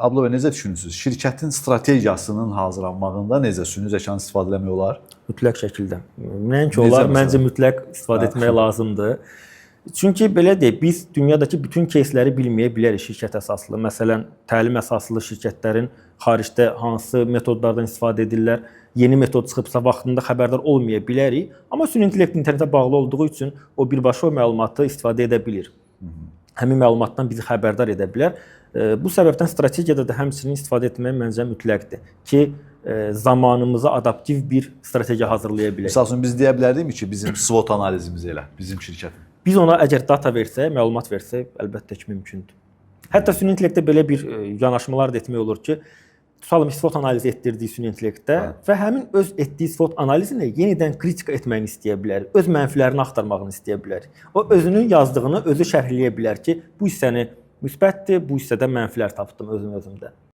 Abla bəy, necə düşünürsünüz? Şirkətin strategiyasının hazırlanmağında necə süni zəkanı istifadə etmək olar? Mütləq şəkildə. Nəinki olar, məncə mütləq istifadə etmək lazımdır. Çünki belə deyək, biz dünyadakı bütün кейsləri bilməyə bilərik şirkət əsaslı. Məsələn, təlim əsaslı şirkətlərin xaricdə hansı metodlardan istifadə edirlər, yeni metod çıxıbsa vaxtında xəbərdar olmaya bilərik. Amma süni intellekt internetə bağlı olduğu üçün o birbaşa o məlumatı istifadə edə bilir. Həmin məlumatdan bizi xəbərdar edə bilər. Bu səbəbdən strategiyada da həmçinin istifadə etmək məncə mütləqdir ki, zamanımıza adaptiv bir strategiya hazırlaya bilək. Məsəl üçün biz deyə bilərdikmi ki, bizim SWOT analizimiz elə, bizim şirkətin? Biz ona əgər data versək, məlumat versək, əlbəttə ki, mümkündür. Hətta süni intellektdə belə bir yanaşmalar da etmək olur ki, tutalım SWOT analizi etdirdiyi süni intellektdə və həmin öz etdiyi SWOT analizini yenidən kritika etməyini istəyə bilər, öz mənfilərini axtarmağını istəyə bilər. O özünün yazdığını özü şərhləyə bilər ki, bu hissəni müsbətdir, bu hissədə mənfilər tapdım özümdə.